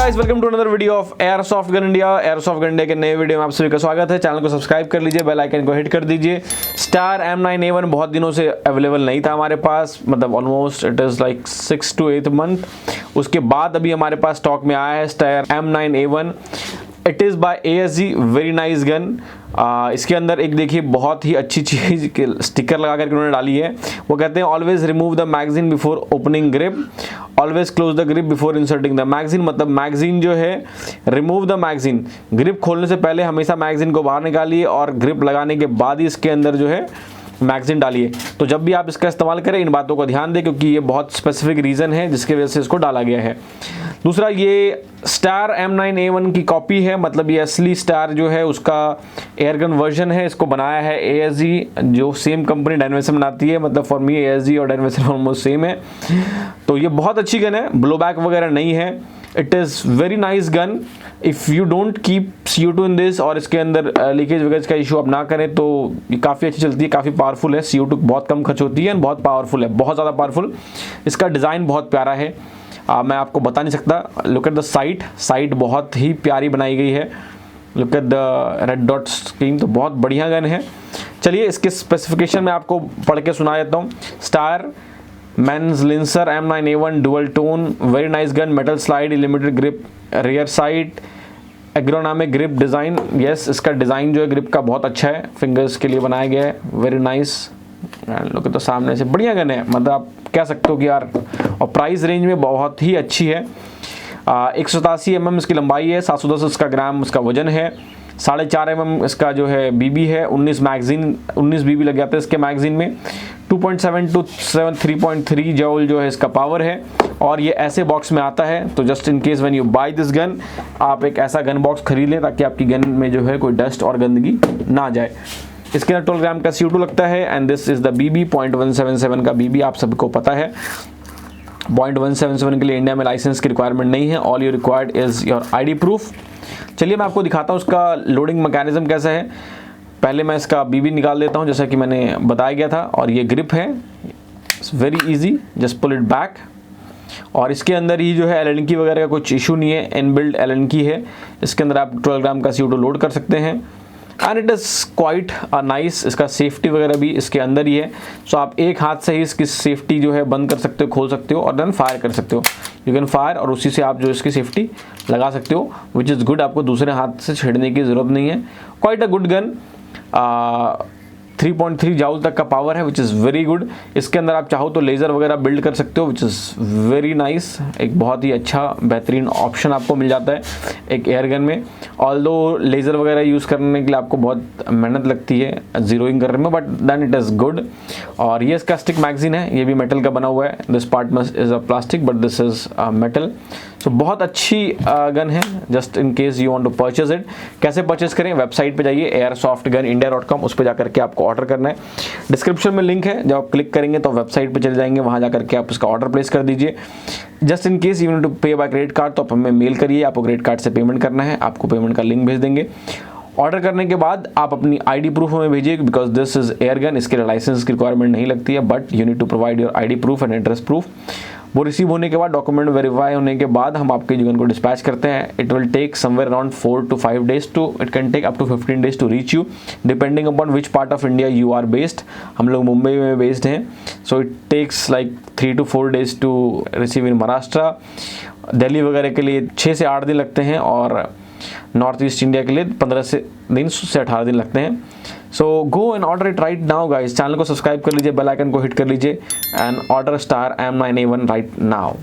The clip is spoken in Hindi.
Guys, welcome to another video of airsoft gun India. Airsoft gun India के नए वीडियो में आप सभी का स्वागत है। चैनल को सब्सक्राइब कर लीजिए, बेल आइकन को हिट कर दीजिए। स्टार M9-A1 बहुत दिनों से अवेलेबल नहीं था हमारे पास, मतलब almost it is like 6 to 8 month. उसके बाद अभी हमारे पास स्टॉक में आया है star M9-A1। It is by ASG, very nice gun. इसके अंदर एक देखिए बहुत ही अच्छी चीज़ स्टिकर लगा करके उन्होंने डाली है। वो कहते हैं always remove the magazine before opening grip, always close the grip before inserting the magazine. मतलब मैगजीन जो है, रिमूव द मैगजीन, ग्रिप खोलने से पहले हमेशा मैगजीन को बाहर निकालिए और ग्रिप लगाने के बाद ही इसके अंदर जो है मैगजीन डालिए। तो जब भी आप इसका इस्तेमाल करें इन बातों का ध्यान दें, क्योंकि ये बहुत स्पेसिफिक रीज़न है जिसकी वजह से इसको डाला गया है। दूसरा, ये स्टार M9-A1 की कॉपी है, मतलब ये असली स्टार जो है उसका एयरगन वर्जन है। इसको बनाया है ASG, जो सेम कंपनी डायनेमिक्स बनाती है। मतलब फॉर मी ASG और डायनेमिक्स ऑलमोस्ट सेम है। तो ये बहुत अच्छी गन है, ब्लोबैक वगैरह नहीं है। It is very nice gun. If you don't keep CO2 in this और इसके अंदर लीकेज वगैरह का इशू आप ना करें तो ये काफ़ी अच्छी चलती है, काफ़ी पावरफुल है। CO2 बहुत कम खर्च होती है और बहुत पावरफुल है, बहुत ज़्यादा पावरफुल। इसका डिज़ाइन बहुत प्यारा है, मैं आपको बता नहीं सकता। लुक एट द साइट बहुत ही प्यारी बनाई गई है। Look at the red dot screen, तो बहुत बढ़िया गन है। चलिए इसके स्पेसिफिकेशन में आपको पढ़ के सुना देता हूँ। स्टार मेंस लिंसर M9-A1 dual tone, very nice gun, metal slide, limited grip, rear sight, ergonomic grip design. Yes, इसका डिज़ाइन जो है ग्रिप का बहुत अच्छा है, फिंगर्स के लिए बनाया गया है, वेरी नाइस। लोग तो सामने से बढ़िया गन है, मतलब आप कह सकते हो कि यार, और प्राइस रेंज में बहुत ही अच्छी है। 187 mm इसकी लंबाई है, 710 इसका ग्राम उसका वजन है, 4.5 mm इसका जो है BB है, 19 BB लग जाता है इसके मैगजीन में, 2.7 to 3.3 जॉल जो है इसका पावर है। और ये ऐसे बॉक्स में आता है, तो just in case when you buy this gun, आप एक ऐसा गन बॉक्स खरीद लें ताकि आपकी गन में जो है कोई डस्ट और गंदगी ना जाए। इसके अंदर 12 ग्राम का CO2 लगता है and this is the BB, 0.177 का BB आप सबको पता है। 0.177 के लिए इंडिया में लाइसेंस की रिक्वायरमेंट नहीं है। All you required is your ID proof. चलिए मैं आपको दिखाता हूँ उसका लोडिंग मैकेनिज्म कैसा है। पहले मैं इसका BB निकाल देता हूँ जैसा कि मैंने बताया गया था। और ये ग्रिप है, it's very easy, just pull it back. और इसके अंदर ही जो है LNK वगैरह का कुछ इशू नहीं है, इनबिल्ट LNK है। इसके अंदर आप 12 ग्राम का CO2 लोड कर सकते हैं and it is quite nice. इसका सेफ्टी वगैरह भी इसके अंदर ही है, सो आप एक हाथ से ही इसकी सेफ्टी जो है बंद कर सकते हो, खोल सकते हो और देन फायर कर सकते हो। यू कैन फायर और उसी से आप जो इसकी सेफ्टी लगा सकते हो, विच इज़ गुड। आपको दूसरे हाथ से छेड़ने की ज़रूरत नहीं है। Quite a good gun. 3.3 joule तक का पावर है, विच इज़ वेरी गुड। इसके अंदर आप चाहो तो लेज़र वगैरह बिल्ड कर सकते हो, विच इज़ वेरी नाइस। एक बहुत ही अच्छा बेहतरीन ऑप्शन आपको मिल जाता है एक एयरगन में। ऑल्दो लेज़र वगैरह यूज़ करने के लिए आपको बहुत मेहनत लगती है जीरोइंग करने में, but then it is good. और ये इसका स्टिक मैगजीन है, ये भी मेटल का बना हुआ है। This part must is a plastic but this is metal. So बहुत अच्छी गन है, just in case you want to purchase it. कैसे परचेज करें? वेबसाइट पे जाइए airsoftgunindia.com, उस पर जाकर के आपको ऑर्डर करना है। डिस्क्रिप्शन में लिंक है, जब आप क्लिक करेंगे तो वेबसाइट पे चले जाएंगे, वहाँ जाकर के आप उसका ऑर्डर प्लेस कर दीजिए। Just in case you want to pay by credit card तो आप हमें मेल करिए, आपको क्रेडिट कार्ड से पेमेंट करना है, आपको पेमेंट का लिंक भेज देंगे। ऑर्डर करने के बाद आप अपनी ID प्रूफ हमें भेजिए, बिकॉज दिस इज़ एयरगन, इसके लिए लाइसेंस की रिक्वायरमेंट नहीं लगती है, but you need to provide your ID proof and address proof. वो रिसीव होने के बाद, डॉक्यूमेंट वेरीफाई होने के बाद हम आपके गन को डिस्पैच करते हैं। It will take somewhere around 4 to 5 days to, it can take up to 15 days to reach you, depending upon which part of India you are based. हम लोग मुंबई में बेस्ड हैं, so it takes like 3 to 4 days to receive in Maharashtra. Delhi वगैरह के लिए 6 से 8 दिन लगते हैं और नॉर्थ ईस्ट इंडिया के लिए 15 दिन से 18 दिन लगते हैं। So go and order it right now guys. Channel को सब्सक्राइब कर लीजिए, बेल आइकन को हिट कर लीजिए and order star M9-A1 right now.